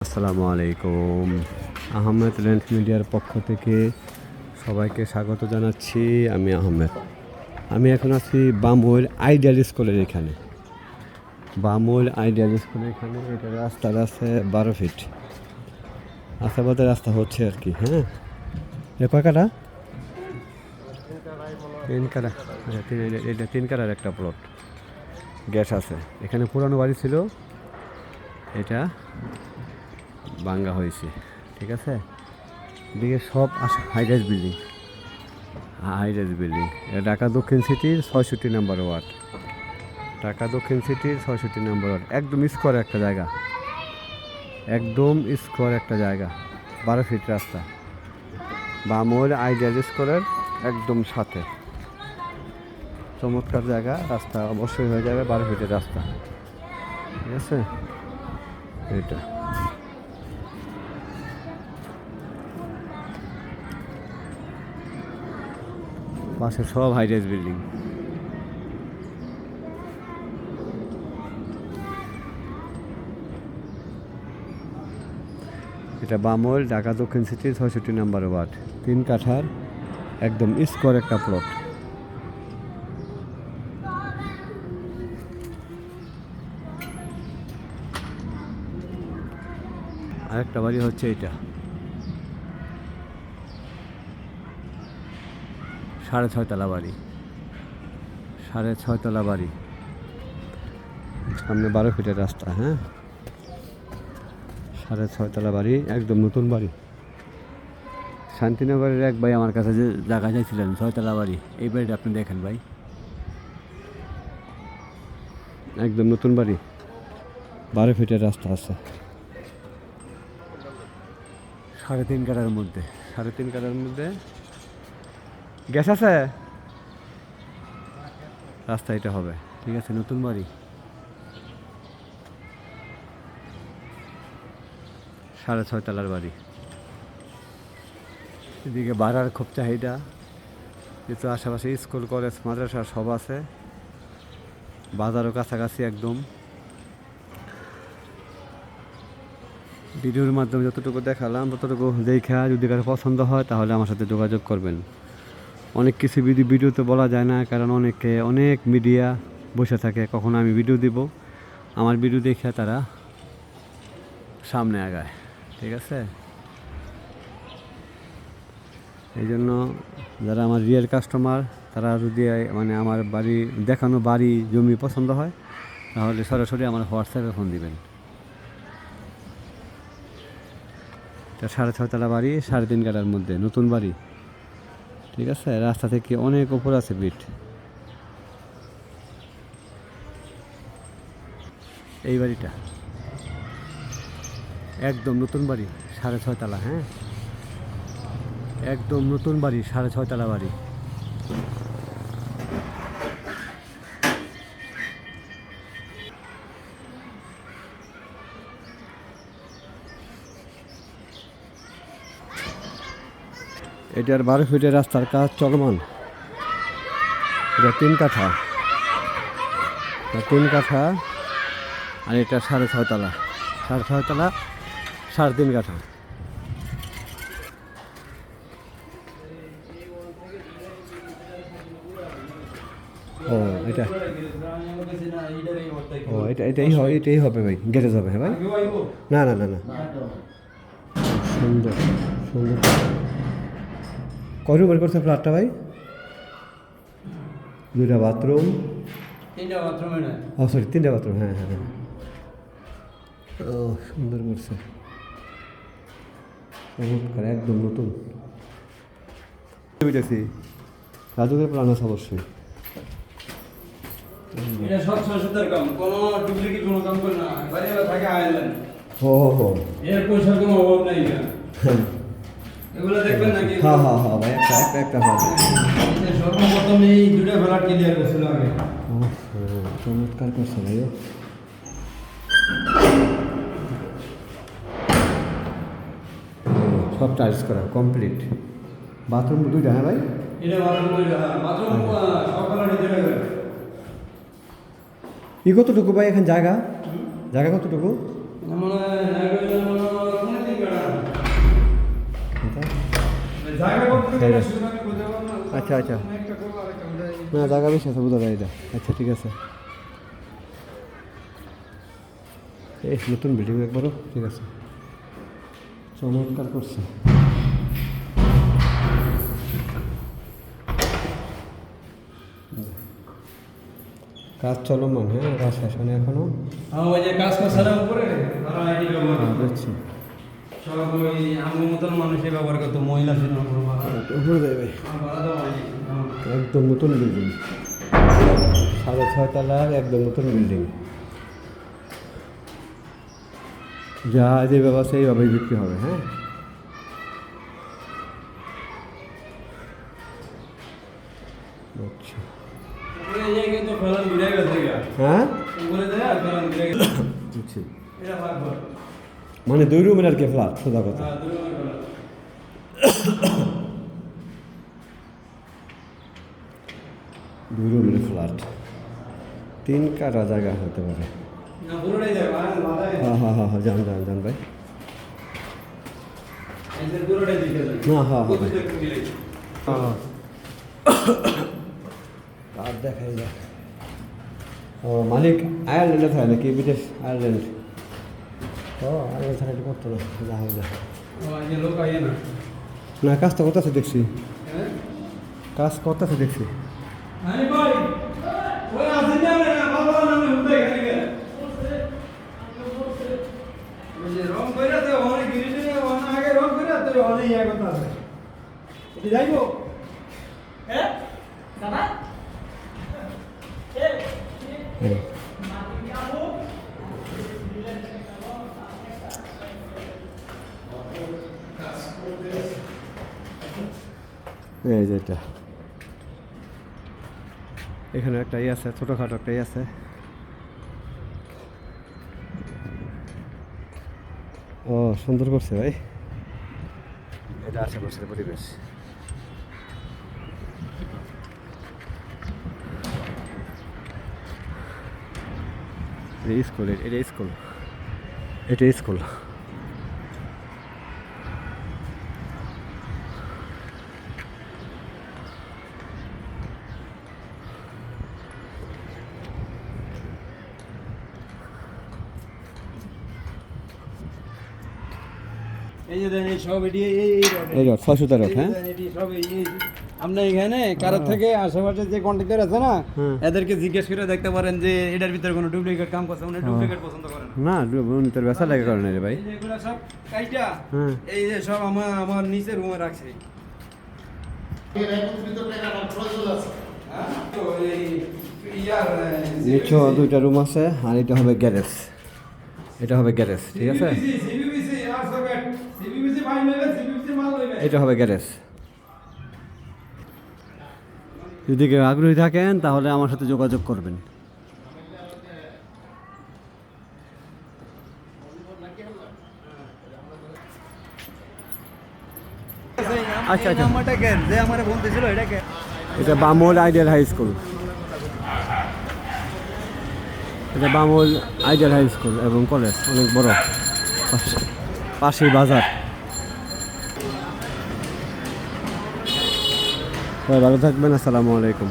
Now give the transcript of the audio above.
আসসালামু আলাইকুম। আহমেদ লেন্স মিডিয়ার পক্ষ থেকে সবাইকে স্বাগত জানাচ্ছি। আমি আহমেদ। আমি এখন আছি বামুল আইডিয়াল স্কুলের এখানে। বামুল আইডিয়াল স্কুলের এখানে এটা রাস্তার আছে 12 ফিট। আশাবাদের রাস্তা হচ্ছে আর কি। হ্যাঁ, এ কয় কাটা? 3 কাটা। এটা 3 কাটার একটা প্লট। গ্যাস আছে এখানে। পুরানো বাড়ি ছিল, এটা ভাঙ্গা হয়েছে। ঠিক আছে, এদিকে সব হাইরাইজ বিল্ডিং। High-rise building. এটা ঢাকা দক্ষিণ সিটির 66 নম্বর ওয়ার্ড। ঢাকা দক্ষিণ সিটির 66 নম্বর ওয়ার্ড। একদম স্কোয়ার একটা জায়গা, একদম স্কোয়ার একটা জায়গা। 12 ফিট রাস্তা। বামুল আইডিয়াল স্কুলের একদম সাথে। চমৎকার জায়গা। রাস্তা অবশ্যই হয়ে যাবে 12 ফিটের রাস্তা। ঠিক আছে, এটা পাশে সব হাইরাইজ বিল্ডিং। এটা বামুল ঢাকা দক্ষিণ সিটির 66 নম্বর ওয়ার্ড। 3 কাঠার একদম স্কোয়ার একটা প্লট। আরেকটা বাড়ি হচ্ছে এটা 6.5 তলা বাড়ি। 6.5 তলা বাড়ি। সামনে 12 ফিটের রাস্তা। হ্যাঁ, 6.5 তলা বাড়ি, একদম নতুন বাড়ি। শান্তিনগরের এক ভাই আমার কাছে যে জায়গা চাইছিলেন 6 তলা বাড়ি, এই বাড়িটা আপনি দেখেন ভাই, একদম নতুন বাড়ি। 12 ফিটের রাস্তা আছে। 3.5 কাঠার মধ্যে। 3.5 কাঠার মধ্যে গ্যাস আছে। রাস্তা এটা হবে। ঠিক আছে, নতুন বাড়ি। 6.5 তলার বাড়ি। এদিকে ভাড়ার খুব চাহিদা, যেহেতু আশেপাশে স্কুল কলেজ মাদ্রাসা সব আছে। বাজারও কাছাকাছি একদম। ভিডিওর মাধ্যমে যতটুকু দেখালাম ততটুকু দেখা যদি কারো পছন্দ হয় তাহলে আমার সাথে যোগাযোগ করবেন। অনেক কিছু ভিডিওতে বলা যায় না, কারণ অনেক মিডিয়া বসে থাকে। কখনো আমি ভিডিও দিব, আমার ভিডিও দেখে তারা সামনে আগায়। ঠিক আছে, এই জন্য যারা আমার রিয়েল কাস্টমার, তারা যদি মানে আমার বাড়ি দেখানো বাড়ি জমি পছন্দ হয় তাহলে সরাসরি আমার হোয়াটসঅ্যাপে ফোন দিবেন। এটা 6.5 তলা বাড়ি, 3.5 কাঠার মধ্যে নতুন বাড়ি। ঠিক আছে, রাস্তা থেকে অনেক উপর আছে বিট। এই বাড়িটা একদম নতুন বাড়ি, 6.5 তলা। হ্যাঁ, একদম নতুন বাড়ি, 6.5 তলা বাড়ি। এটার 12 ফিটের রাস্তার কাজ চলমান। এটা 3 কাঠা। 3 কাঠা আর এটা 6.5 তলা। 6.5 তলা, 3.5 কাঠা। ও এটা এটাই হবে ভাই, গ্যারেজ হবে। হ্যাঁ ভাই, না না না না, সুন্দর সুন্দর। কয় রুমের করছে ফ্ল্যাটটা ভাই? 2টা বাথরুম। 3টা বাথরুম। ও সরি, 3টা বাথরুম। হ্যাঁ হ্যাঁ হ্যাঁ, ও সুন্দর করছে, চমৎকার, একদম নতুন। রাজুকের প্ল্যান আছে অবশ্যই। এটা সব সংসদের কাম, কোনো ডুপ্লিকেট কোনো কাম করে না। বাইরে থাকে আইল্যান্ড। ও হো, এর পয়সার কোনো অভাব নাই না। এগুলো দেখবেন নাকি? হ্যাঁ হ্যাঁ হ্যাঁ ভাই, একটা হবে। সর্বপ্রথম এই 2টা ফ্ল্যাট ক্লিয়ার করছিল আগে। চমৎকার করছে ভাইও। সব টাইলস করা কমপ্লিট। বাথরুম 2টা। হ্যাঁ ভাই, এটা বাথরুম 2টা। বাথরুম সকালে 2টা করে। কতটুকু ভাই এখানে জায়গা কতটুকু? মনে হয় এটা আচ্ছা আচ্ছা না জায়গা বেশি আছে বোঝা যায় এটা আচ্ছা ঠিক আছে এই নতুন বিল্ডিং একবারও ঠিক আছে চমৎকার করছে কাজ চলমান হ্যাঁ কাজ শেষ হয়নি এখনো ওই যে কাজ করার উপরে তারা এই ব্যবহার বুঝছি সব ওই আমার মতন মানুষের ব্যবহার করতো মহিলা ছিল উপরে যাই ভাই একদম নতুন বিল্ডিং 6.5 তলার একদম নতুন বিল্ডিং যা যে ব্যবস্থা এইভাবেই বিক্রি হবে হ্যাঁ আচ্ছা এই জায়গায় তো ফেলান ঘুরে গেছে হ্যাঁ উপরে যায় ফেলান ঘুরে গেছে বুঝছি এটা ভাগ মানে 2 রুমের আর কি ফ্ল্যাট সোজা কথা হ্যাঁ দুটো ফেলান 2 রুমের ফ্ল্যাট 3 কাটা জায়গা হতে পারে না পুরোটাই যায় মাথায় হ্যাঁ যান ভাই এই যে পুরোটাই দিকে যায় না হ্যাঁ কত ভাই দেখতে মিলে আর দেখাই যাক ও মালিক আয়ারল্যান্ডে থাকে নাকি বিদেশ আয়ারল্যান্ড ও আয়ারল্যান্ড থাকলে করতো না যা হয় যা ও এই লোক আইয়ে না না কাজ তো করতেছে দেখছি হ্যাঁ কাজ করতেছে দেখছি আরে ভাই ওই আসেন না বাবা নামে হুদা এখানে গেল ওই যে রং কইরা তো অনেক গিরিজে অনেক আগে রং কইরা তো অনেক ইয়া কথা আছে এটা যাইবো হ্যাঁ দাদা এই যে এটা এখানে একটা ইয়ে আছে ছোটোখাটো একটা ইয়ে আছে ও সুন্দর করছে ভাই এটা আশেপাশের পরিবেশ স্কুল এটা স্কুল এটা স্কুল এই যে দেন এই সব এটি এই রড 613 হ্যাঁ এটি সব এই আপনি এখানে কারোর থেকে আশেপাশে যে কন্ট্রাক্টর আছে না হ্যাঁ। এদেরকে জিজ্ঞেস করে দেখতে পারেন যে এটার ভিতরে কোনো ডুপ্লিকেট কাম করছে উনি ডুপ্লিকেট পছন্দ করেন না উনি তোর ব্যবসা লাগে করে না রে ভাই এই যে এগুলো সব কাইটা হ্যাঁ এই যে সব আমার নিচে রুমে রাখছে হ্যাঁ? তো এই ইয়ার নিচে 2টা রুম আছে আর এটা হবে গ্যারেজ এটা হবে গ্যারেজ ঠিক আছে সিবিবিসি আর সকেট সিবিবিসি ভাই নেবে সিবিবিসি মাল নেবে এটা হবে গ্যারেজ যদি কেউ আগ্রহী থাকেন তাহলে আমার সাথে যোগাযোগ করবেন আচ্ছা আচ্ছা নাম্বারটা কেন যে আমারে ফোন দিছিল এটা কে এটা বামল আইডিয়াল হাই স্কুল এটা বামল আইডিয়াল হাই স্কুল এবং কলেজ অনেক বড় পাশেই বাজার ভালো থাকবেন আসসালামু আলাইকুম